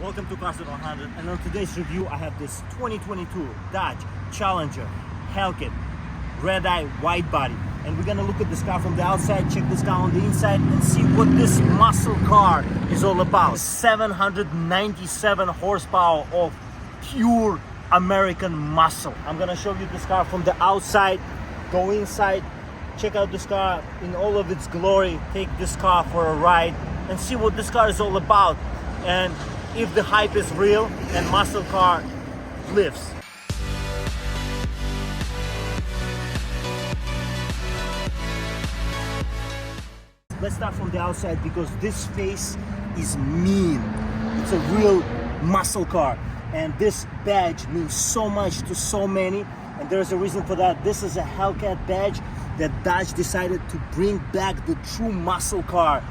Welcome to Cars at 100, and on today's review I have this 2022 Dodge Challenger Hellcat Redeye Widebody, and we're gonna look at this car from the outside, check this car on the inside, and see what this muscle car is all about. 797 horsepower of pure American muscle. I'm gonna show you this car from the outside, go inside, check out this car in all of its glory, take this car for a ride, and see what this car is all about, and if the hype is real and muscle car lives. Let's start from the outside because this face is mean. It's a real muscle car, and this badge means so much to so many, and there's a reason for that. This is a Hellcat badge that Dodge decided to bring back the true muscle car,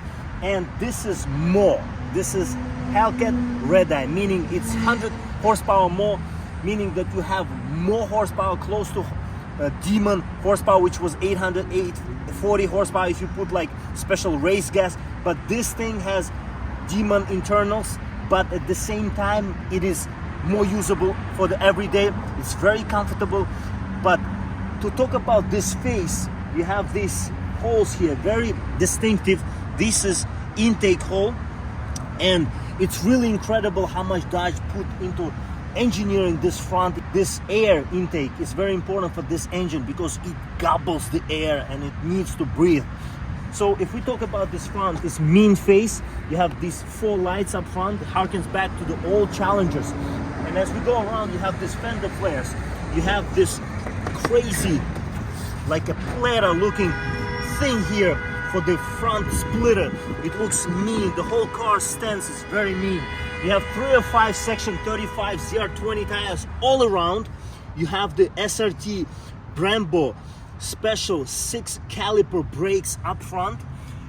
and this is more. This is Hellcat Redeye, meaning it's 100 horsepower more, meaning that you have more horsepower, close to Demon horsepower, which was 840 horsepower if you put like special race gas. But this thing has Demon internals, but at the same time it is more usable for the everyday. It's very comfortable. But to talk about this face, you have these holes here, very distinctive. This is intake hole, and it's really incredible how much Dodge put into engineering this front. This air intake is very important for this engine because it gobbles the air and it needs to breathe. So if we talk about this front, this mean face, you have these 4 lights up front. It harkens back to the old Challengers. And as we go around, you have these fender flares. You have this crazy, like a platter looking thing here for the front splitter. It looks mean. The whole car stance is very mean. You have 305 section 35 ZR20 tires all around. You have the SRT Brembo special 6 caliper brakes up front,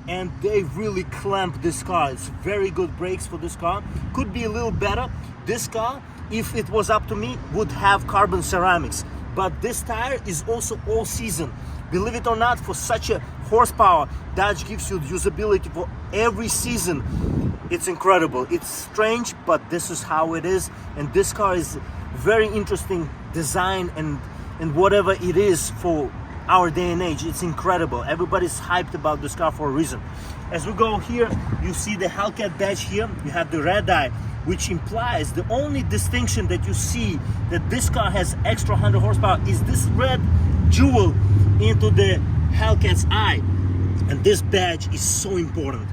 and they really clamp this car. It's very good brakes for this car. Could be a little better. This car, if it was up to me, would have carbon ceramics, but this tire is also all season. Believe it or not, for such a horsepower, Dodge gives you usability for every season. It's incredible. It's strange, but this is how it is. And this car is very interesting design and whatever it is for our day and age. It's incredible. Everybody's hyped about this car for a reason. As we go here, you see the Hellcat badge here. You have the red eye, which implies the only distinction that you see that this car has extra 100 horsepower is this red jewel into the Hellcat's eye, and this badge is so important.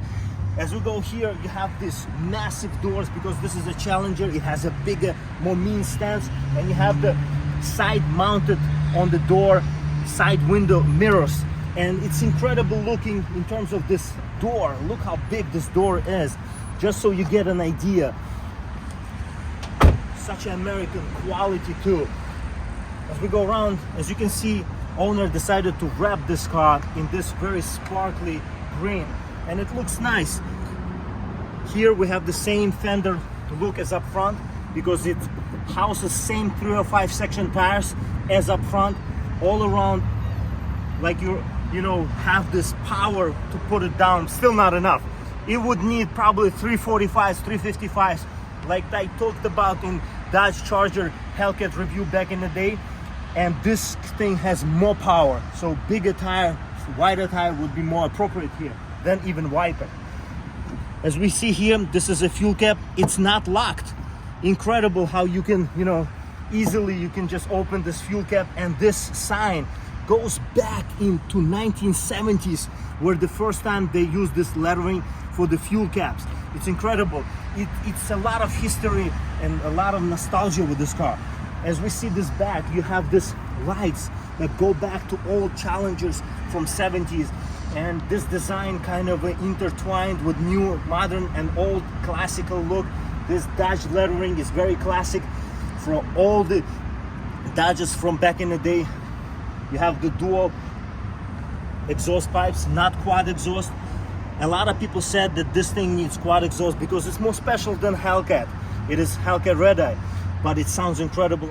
As we go here, you have these massive doors because this is a Challenger. It has a bigger, more mean stance, and you have the side mounted on the door side window mirrors, and it's incredible looking in terms of this door. Look how big this door is, just so you get an idea. Such an American quality too. As we go around, as you can see, owner decided to wrap this car in this very sparkly green, and it looks nice. Here we have the same fender look as up front because it houses same 305 section tires as up front, all around, like you have this power to put it down. Still not enough. It would need probably 345s, 355s, like I talked about in Dodge Charger Hellcat review back in the day. And this thing has more power, so bigger tire, wider tire would be more appropriate here than even wider. As we see here, this is a fuel cap. It's not locked. Incredible how you can, easily you can just open this fuel cap, and this sign goes back into 1970s, where the first time they used this lettering for the fuel caps. It's incredible. It's a lot of history and a lot of nostalgia with this car. As we see this back, you have these lights that go back to old Challengers from 70s, and this design kind of intertwined with new, modern, and old classical look. This Dodge lettering is very classic for all the Dodges from back in the day. You have the dual exhaust pipes, not quad exhaust. A lot of people said that this thing needs quad exhaust because it's more special than Hellcat. It is Hellcat Redeye, but it sounds incredible.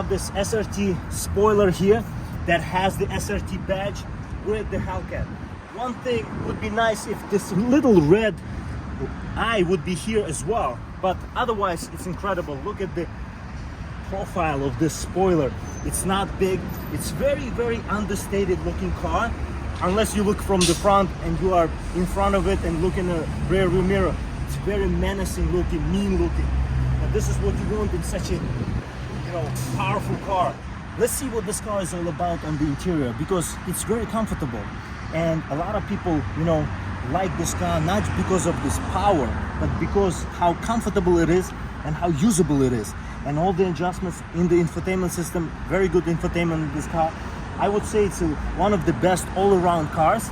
have this SRT spoiler here that has the SRT badge with the Hellcat. One thing would be nice if this little red eye would be here as well, but otherwise it's incredible. Look at the profile of this spoiler. It's not big. It's very understated looking car, unless you look from the front and you are in front of it and look in the rear view mirror. It's very menacing looking, mean looking. And this is what you want in such a, you know, powerful car. Let's see what this car is all about on the interior, because it's very comfortable. And a lot of people, you know, like this car not because of this power, but because how comfortable it is and how usable it is. And all the adjustments in the infotainment system, very good infotainment in this car. I would say it's one of the best all-around cars.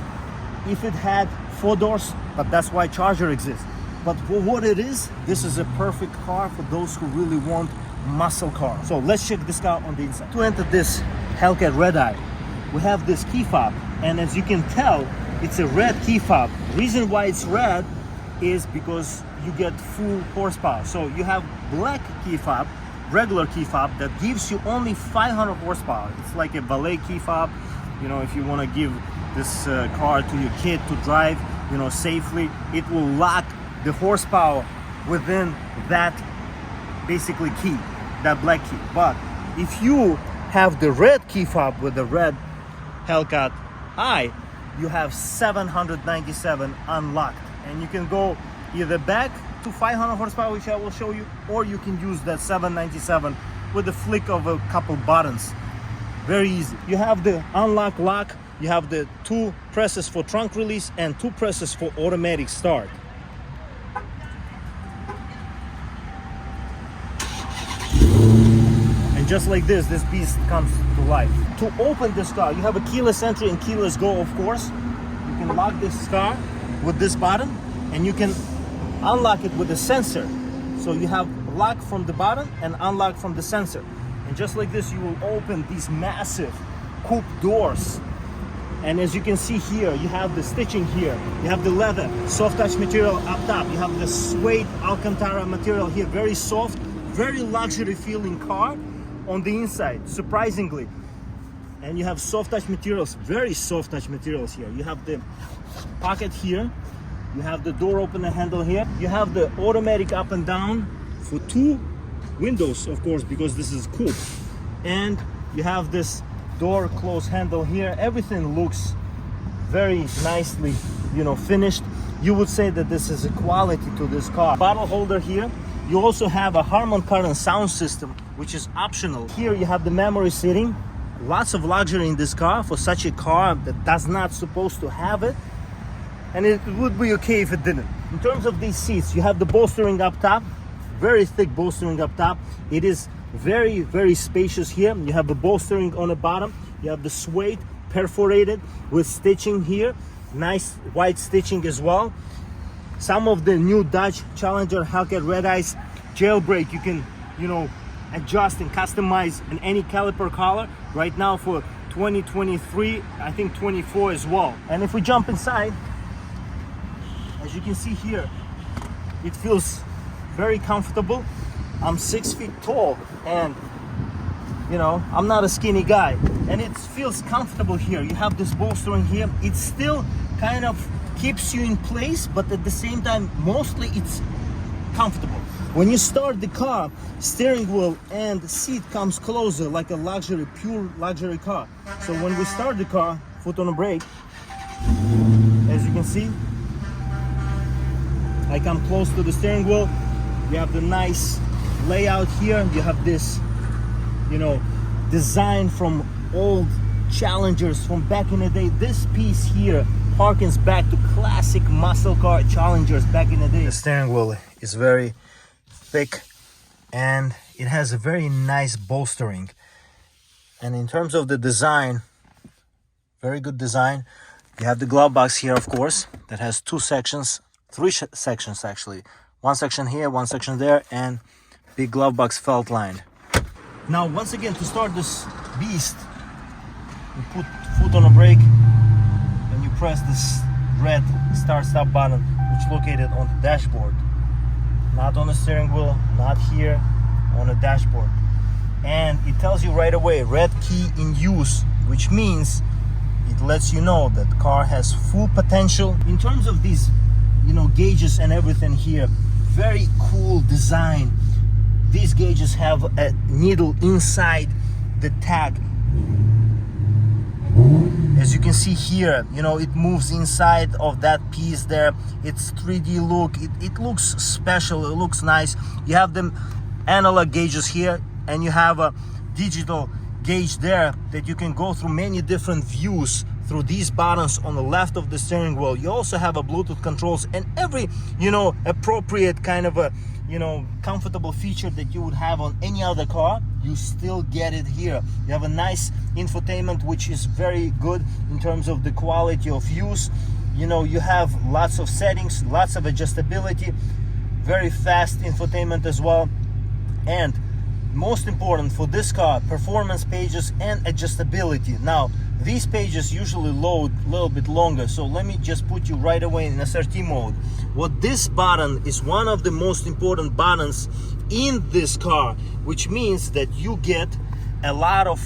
If it had 4 doors, but that's why Charger exists. But for what it is, this is a perfect car for those who really want muscle car. So let's check this car on the inside. To enter this Hellcat Redeye, we have this key fob, and as you can tell, it's a red key fob. Reason why it's red is because you get full horsepower. So you have black key fob, regular key fob, that gives you only 500 horsepower. It's like a valet key fob. You know, if you want to give this car to your kid to drive, you know, safely, it will lock the horsepower within that basically key, that black key. But if you have the red key fob with the red Hellcat eye, you have 797 unlocked, and you can go either back to 500 horsepower, which I will show you, or you can use that 797 with the flick of a couple buttons. Very easy. You have the unlock lock, you have the 2 presses for trunk release and 2 presses for automatic start. And just like this beast comes to life. To open this car, you have a keyless entry and keyless go, of course. You can lock this car with this button, and you can unlock it with a sensor. So you have lock from the button and unlock from the sensor. And just like this, you will open these massive coupe doors. And as you can see here, you have the stitching here. You have the leather, soft touch material up top. You have the suede Alcantara material here, very soft, very luxury feeling car on the inside, surprisingly. And you have soft touch materials, very soft touch materials here. You have the pocket here. You have the door opener handle here. You have the automatic up and down for 2 windows, of course, because this is coupe. And you have this door close handle here. Everything looks very nicely, you know, finished. You would say that this is a quality to this car. Bottle holder here. You also have a Harman Kardon sound system, which is optional. Here you have the memory seating. Lots of luxury in this car for such a car that does not supposed to have it. And it would be okay if it didn't. In terms of these seats, you have the bolstering up top, very thick bolstering up top. It is very spacious here. You have the bolstering on the bottom. You have the suede perforated with stitching here, nice white stitching as well. Some of the new Dodge Challenger Hellcat Redeye's jailbreak, you can, you know, adjust and customize in any caliper color. Right now for 2023, I think 24 as well. And if we jump inside, as you can see here, it feels very comfortable. I'm 6 feet tall, and you know, I'm not a skinny guy, and it feels comfortable here. You have this bolstering here. It still kind of keeps you in place, but at the same time, mostly it's comfortable. When you start the car, steering wheel and seat comes closer, like a luxury, pure luxury car. So when we start the car, foot on the brake, as you can see, I come close to the steering wheel. You have the nice layout here. You have this, you know, design from old Challengers from back in the day. This piece here harkens back to classic muscle car Challengers back in the day. The steering wheel is very thick and it has a very nice bolstering. And in terms of the design, very good design. You have the glove box here, of course, that has 2 sections. 3 sections actually. 1 section here, 1 section there, and big glove box felt lined. Now once again, to start this beast, you put foot on the brake and you press this red start stop button, which is located on the dashboard, not on the steering wheel, not here, on the dashboard. and it tells you right away red key in use, which means it lets you know that the car has full potential. In terms of these, you know, gauges and everything here, very cool design. These gauges have a needle inside the tag. As you can see here, you know, it moves inside of that piece there. It's 3D look. It looks special. It looks nice. You have them analog gauges here, and you have a digital gauge there that you can go through many different views through these buttons on the left of the steering wheel. You also have a Bluetooth controls and every, you know, appropriate kind of a, you know, comfortable feature that you would have on any other car, you still get it here. You have a nice infotainment, which is very good in terms of the quality of use. You know, you have lots of settings, lots of adjustability, very fast infotainment as well, and most important for this car, performance pages and adjustability. Now, these pages usually load a little bit longer, so let me just put you right away in SRT mode. What this button is one of the most important buttons in this car, which means that you get a lot of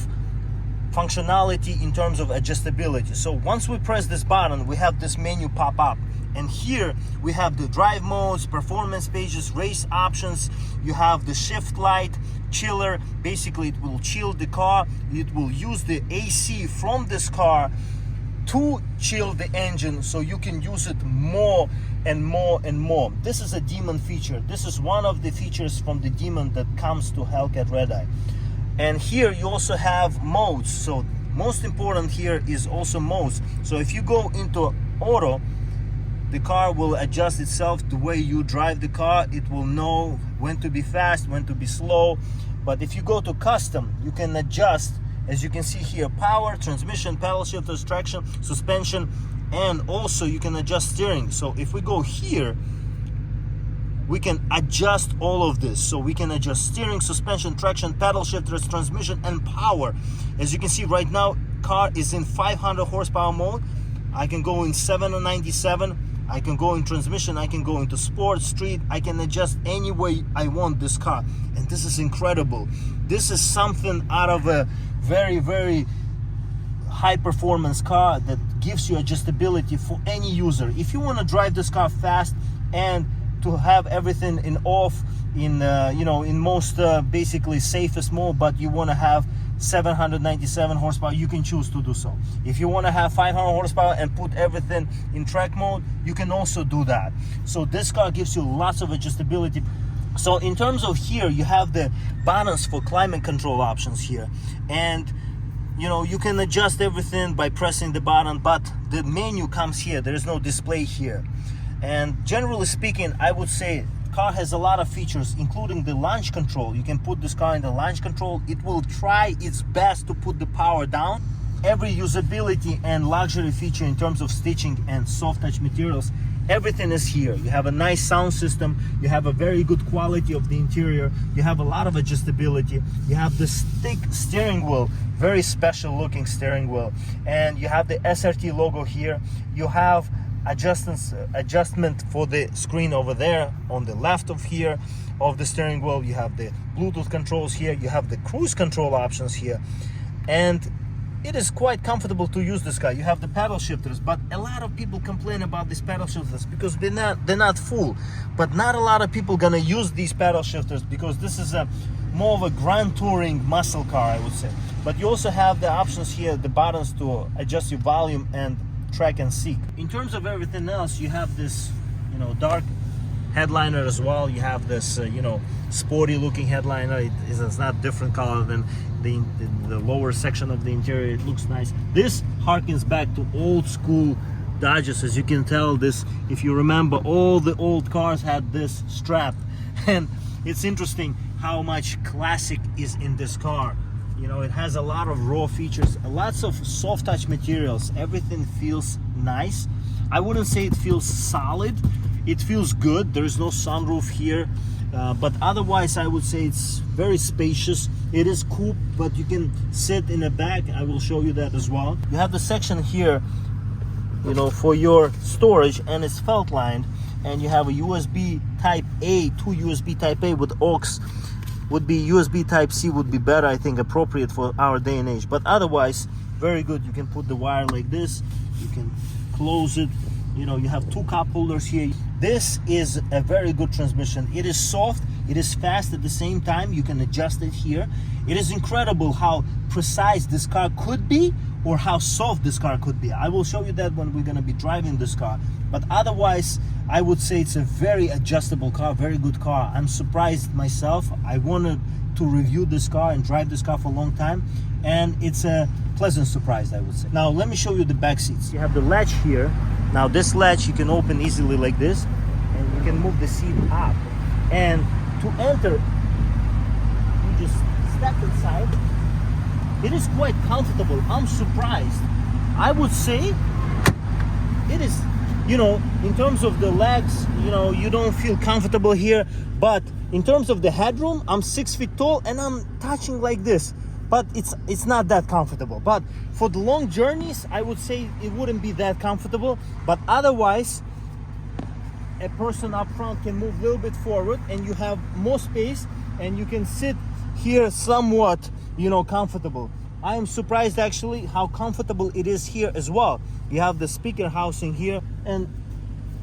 functionality in terms of adjustability. So once we press this button, we have this menu pop up. And here we have the drive modes, performance pages, race options. You have the shift light, chiller. Basically, it will chill the car. It will use the AC from this car to chill the engine, so you can use it more and more and more. This is a Demon feature. This is one of the features from the Demon that comes to Hellcat Redeye. And here you also have modes. So most important here is also modes. So if you go into auto, the car will adjust itself the way you drive the car. It will know when to be fast, when to be slow. But if you go to custom, you can adjust, as you can see here, power, transmission, paddle shifters, traction, suspension, and also you can adjust steering. So if we go here, we can adjust all of this. So we can adjust steering, suspension, traction, paddle shifters, transmission, and power. As you can see right now, car is in 500 horsepower mode. I can go in 797. I can go in transmission, I can go into sport, street, I can adjust any way I want this car. And this is incredible. This is something out of a very, very high performance car that gives you adjustability for any user. If you want to drive this car fast and to have everything in off, in you know, in most basically safest mode, but you want to have 797 horsepower, you can choose to do so. If you want to have 500 horsepower and put everything in track mode, you can also do that. So this car gives you lots of adjustability. So in terms of here, you have the buttons for climate control options here, and you know, you can adjust everything by pressing the button, but the menu comes here. There is no display here. And generally speaking, I would say car has a lot of features, including the launch control. You can put this car in the launch control. It will try its best to put the power down. Every usability and luxury feature in terms of stitching and soft touch materials, everything is here. You have a nice sound system. You have a very good quality of the interior. You have a lot of adjustability. You have the thick steering wheel, very special looking steering wheel. And you have the SRT logo here. You have adjustment for the screen over there on the left of here of the steering wheel. You have the Bluetooth controls here. You have the cruise control options here, and it is quite comfortable to use this car. You have the paddle shifters, but a lot of people complain about these paddle shifters because they're not full. But not a lot of people gonna use these paddle shifters because this is a more of a grand touring muscle car, I would say. But you also have the options here, the buttons to adjust your volume and track and seek. In terms of everything else, you have this, you know, dark headliner as well. You have this, you know, sporty looking headliner. It's not different color than the lower section of the interior. It looks nice. This harkens back to old school Dodges. As you can tell, this, if you remember, all the old cars had this strap, and it's interesting how much classic is in this car. You know, it has a lot of raw features, lots of soft touch materials. Everything feels nice. I wouldn't say it feels solid. It feels good. There's no sunroof here, but otherwise I would say it's very spacious. It is coupe, but you can sit in the back. I will show you that as well. You have the section here, you know, for your storage, and it's felt lined. And you have a USB Type A, two USB Type A with aux would be USB Type-C would be better, I think, appropriate for our day and age. But otherwise, very good. You can put the wire like this, you can close it, you know, you have two cup holders here. This is a very good transmission. It is soft, it is fast at the same time. You can adjust it here. It is incredible how precise this car could be, or how soft this car could be. I will show you that when we're gonna be driving this car. But otherwise, I would say it's a very adjustable car, very good car. I'm surprised myself. I wanted to review this car and drive this car for a long time, and it's a pleasant surprise, I would say. Now let me show you the back seats. You have the latch here. Now this latch you can open easily like this, and you can move the seat up. And to enter, you just step inside. It is quite comfortable. I'm surprised. I would say it is, you know, in terms of the legs, you know, you don't feel comfortable here. But in terms of the headroom, I'm 6 feet tall and I'm touching like this. But it's not that comfortable. But for the long journeys, I would say it wouldn't be that comfortable. But otherwise, a person up front can move a little bit forward and you have more space and you can sit here somewhat, you know, comfortable. I am surprised actually how comfortable it is here as well. You have the speaker housing here and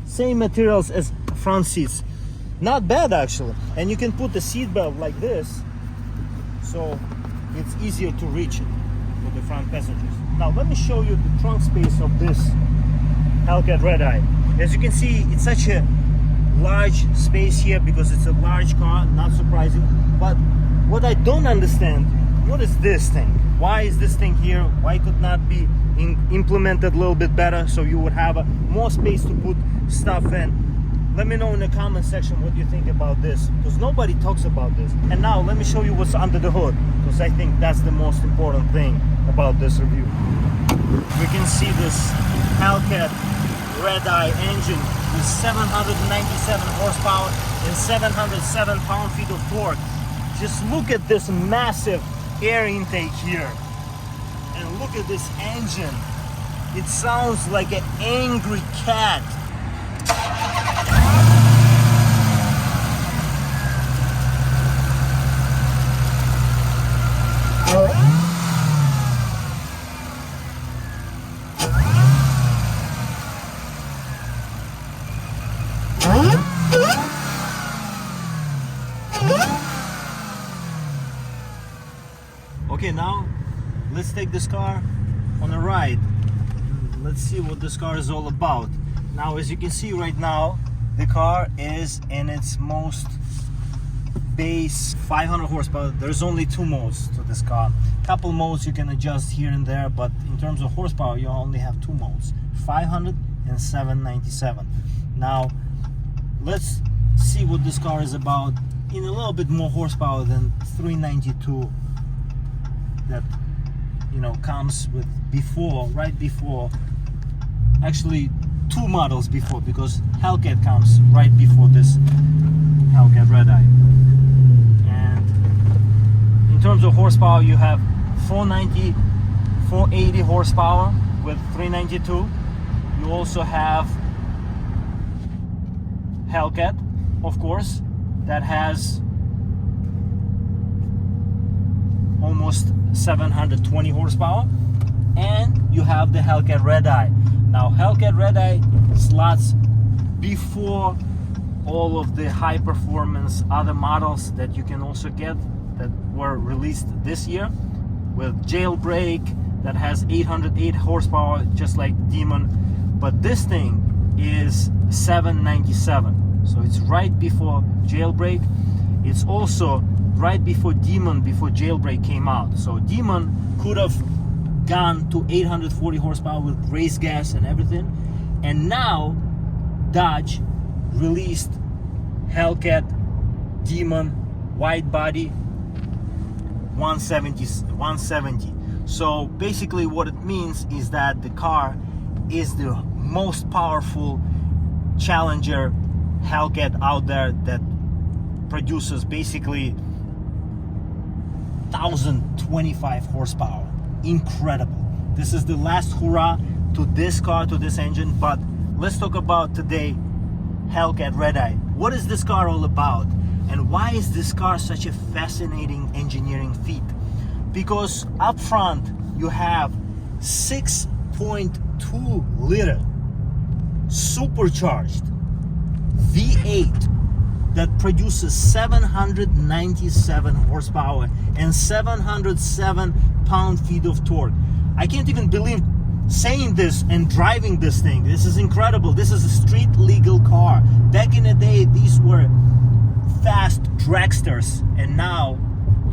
same materials as front seats. Not bad actually. And you can put the seat belt like this, so it's easier to reach it for the front passengers. Now let me show you the trunk space of this Hellcat Redeye. As you can see, it's such a large space here because it's a large car, not surprising. But what I don't understand, what is this thing? Why is this thing here? Why could not be implemented a little bit better so you would have more space to put stuff in? Let me know in the comment section what you think about this, because nobody talks about this. And now let me show you what's under the hood, because I think that's the most important thing about this review. We can see this Hellcat Redeye engine with 797 horsepower and 707 pound-feet of torque. Just look at this massive air intake here, and look at this engine. It sounds like an angry cat. Okay, now let's take this car on a ride. Let's see what this car is all about. Now, as you can see right now, the car is in its most base 500 horsepower. There's only two modes to this car. Couple modes you can adjust here and there, but in terms of horsepower you only have two modes, 500 and 797. Now let's see what this car is about in a little bit more horsepower than 392 that, you know, comes with before, right before, actually two models before, because Hellcat comes right before this Hellcat Redeye. And in terms of horsepower, you have 490, 480 horsepower with 392. You also have Hellcat, of course, that has almost 720 horsepower, and you have the Hellcat Redeye. Now Hellcat Redeye slots before all of the high performance other models that you can also get that were released this year, with jailbreak that has 808 horsepower just like Demon, but this thing is 797, so it's right before jailbreak. It's also right before Demon, before jailbreak came out. So Demon could have gone to 840 horsepower with race gas and everything, and now Dodge released Hellcat Demon Widebody 170. So basically what it means is that the car is the most powerful challenger Hellcat out there that produces basically 1025 horsepower. Incredible. This is the last hurrah to this car, to this engine. But let's talk about today Hellcat Redeye. What is this car all about? And why is this car such a fascinating engineering feat? Because up front you have 6.2 liter supercharged V8 that produces 797 horsepower and 707 pound-feet of torque. I can't even believe saying this and driving this thing. This is incredible. This is a street legal car. Back in the day, these were fast dragsters, and now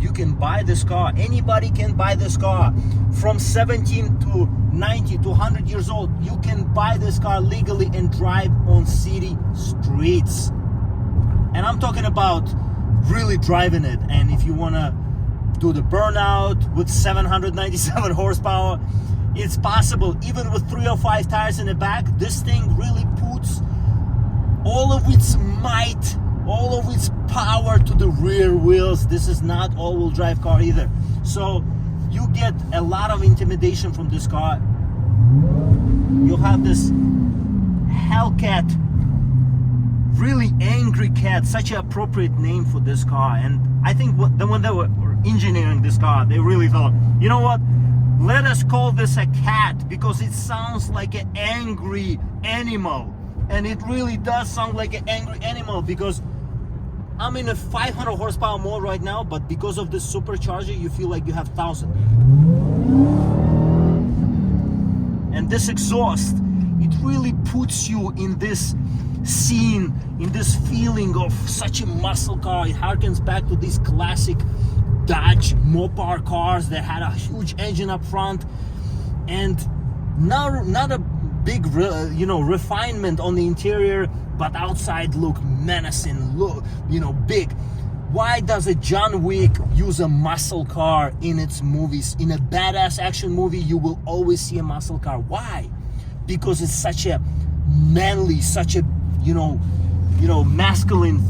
you can buy this car. Anybody can buy this car. From 17 to 90 to 100 years old, you can buy this car legally and drive on city streets. And I'm talking about really driving it. And if you want to do the burnout with 797 horsepower, it's possible. Even with 3 or 5 tires in the back, this thing really puts all of its might, all of its power to the rear wheels. This is not all-wheel drive car either. So you get a lot of intimidation from this car. You'll have this Hellcat, really angry cat, such an appropriate name for this car. And I think when they were engineering this car, they really thought, you know what, let us call this a cat, because it sounds like an angry animal. And it really does sound like an angry animal, because I'm in a 500 horsepower mode right now, but because of this supercharger, you feel like you have 1,000. And this exhaust, it really puts you in this scene, in this feeling of such a muscle car. It harkens back to these classic Dodge Mopar cars that had a huge engine up front, and not a big refinement on the interior, but outside look menacing, look big. Why does a John Wick use a muscle car in its movies? In a badass action movie, you will always see a muscle car. Why? Because it's such a manly, such a masculine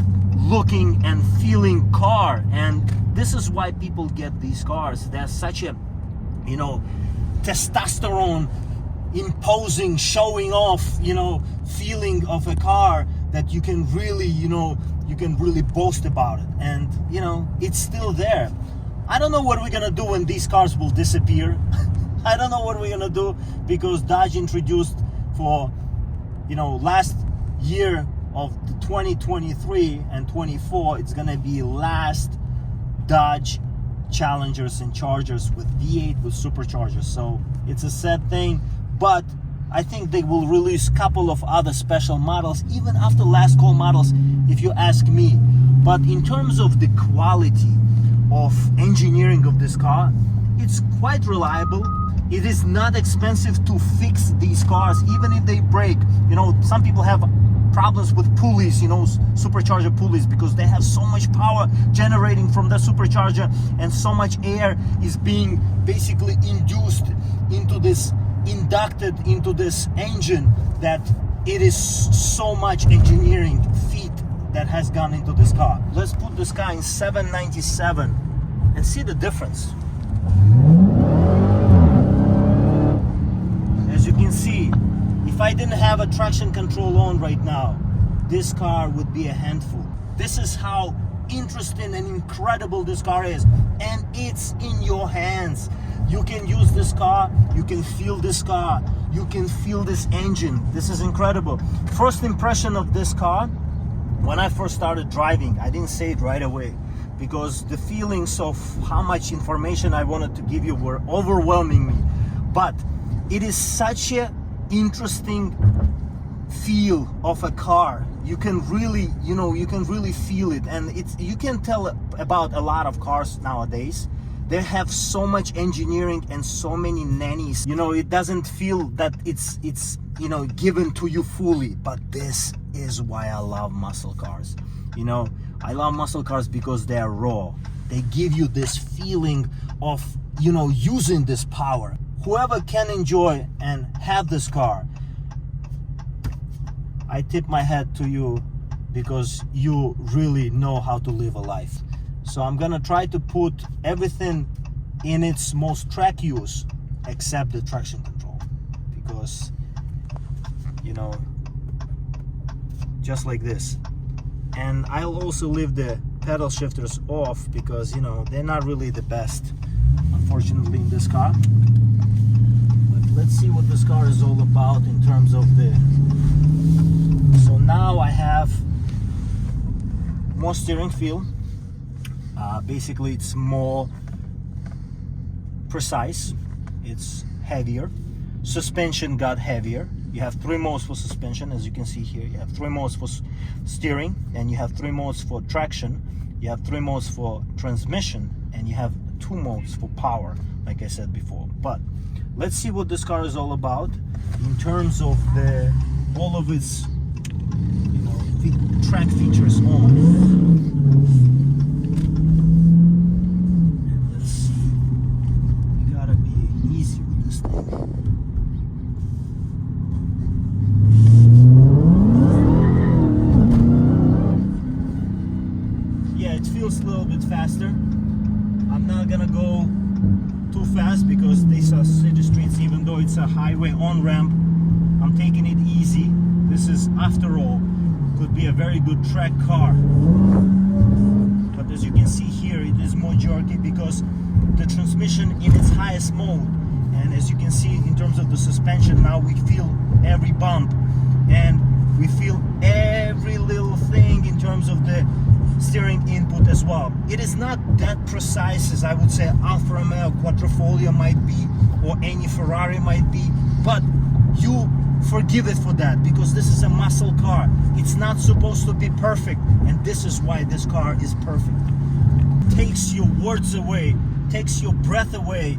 looking and feeling car. And this is why people get these cars. There's such a testosterone imposing, showing off feeling of a car that you can really boast about it. And it's still there. I don't know what we're gonna do when these cars will disappear. I don't know what we're gonna do, because Dodge introduced for last year of the 2023 and 24, it's gonna be last Dodge Challengers and Chargers with V8 with superchargers. So it's a sad thing, but I think they will release a couple of other special models even after last call models, if you ask me. But in terms of the quality of engineering of this car, it's quite reliable. It is not expensive to fix these cars, even if they break. Some people have problems with pulleys, supercharger pulleys, because they have so much power generating from the supercharger, and so much air is being basically inducted into this engine, that it is so much engineering feat that has gone into this car. Let's put this car in 797 and see the difference. As you can see, if I didn't have a traction control on right now, this car would be a handful. This is how interesting and incredible this car is, and it's in your hands. You can use this car, you can feel this car, you can feel this engine. This is incredible. First impression of this car, when I first started driving, I didn't say it right away, because the feelings of how much information I wanted to give you were overwhelming me. But it is such a interesting feel of a car. You can really feel it, and you can tell about a lot of cars nowadays. They have so much engineering and so many nannies. It doesn't feel that it's given to you fully. But this is why I love muscle cars. I love muscle cars because they are raw. They give you this feeling of using this power. Whoever can enjoy and have this car, I tip my hat to you, because you really know how to live a life. So I'm gonna try to put everything in its most track use except the traction control, because just like this. And I'll also leave the pedal shifters off because, you know, they're not really the best, unfortunately, in this car. But let's see what this car is all about in terms of the... So now I have more steering feel. Basically, it's more precise. It's heavier. Suspension got heavier. You have 3 modes for suspension, as you can see here. You have 3 modes for steering, and you have 3 modes for traction. You have 3 modes for transmission, and you have 2 modes for power, like I said before. But let's see what this car is all about in terms of the all of its, you know, track features on. And let's see. You gotta be easy with this thing. A little bit faster. I'm not gonna go too fast because these are city streets. Even though it's a highway on ramp, I'm taking it easy. This is, after all, could be a very good track car. But as you can see here, it is more jerky because the transmission in its highest mode. And as you can see, in terms of the suspension, now we feel every bump and we feel every little thing in terms of the steering input as well. It is not that precise as I would say Alfa Romeo Quadrifoglio might be or any Ferrari might be, but you forgive it for that because this is a muscle car. It's not supposed to be perfect, and this is why this car is perfect. Takes your words away, takes your breath away.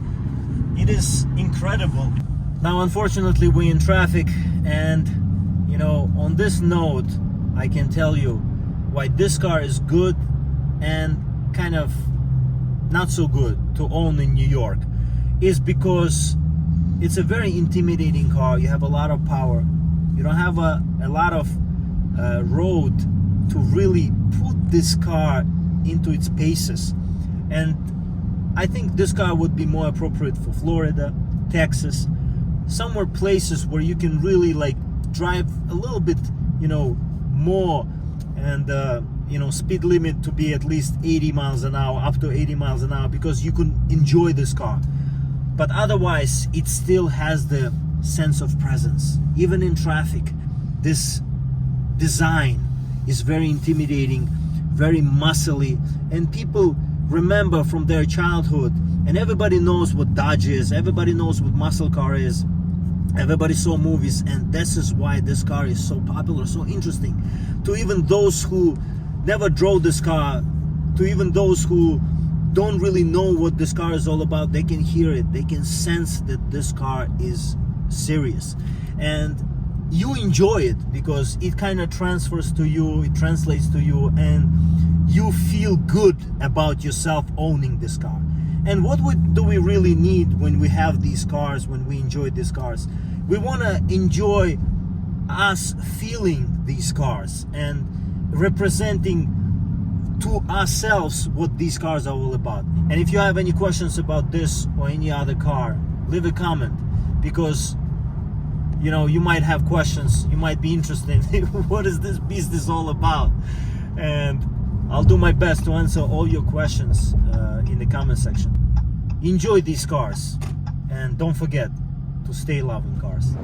It is incredible. Now unfortunately we're in traffic, and you know, on this note I can tell you why this car is good and kind of not so good to own in New York is because it's a very intimidating car. You have a lot of power. You don't have a lot of road to really put this car into its paces. And I think this car would be more appropriate for Florida, Texas, somewhere places where you can really like drive a little bit, you know, more, and you know, speed limit to be at least 80 miles an hour, up to 80 miles an hour, because you can enjoy this car. But otherwise it still has the sense of presence. Even in traffic, this design is very intimidating, very muscly, and people remember from their childhood, and everybody knows what Dodge is, everybody knows what muscle car is, everybody saw movies, and this is why this car is so popular, so interesting to even those who never drove this car, to even those who don't really know what this car is all about. They can hear it, they can sense that this car is serious, and you enjoy it because it kind of transfers to you, it translates to you, and you feel good about yourself owning this car. And what do we really need when we have these cars, when we enjoy these cars? We want to enjoy us feeling these cars and representing to ourselves what these cars are all about. And if you have any questions about this or any other car, leave a comment, because you know, you might have questions, you might be interested in what is this business all about, and I'll do my best to answer all your questions in the comment section. Enjoy these cars, and don't forget to stay loving cars.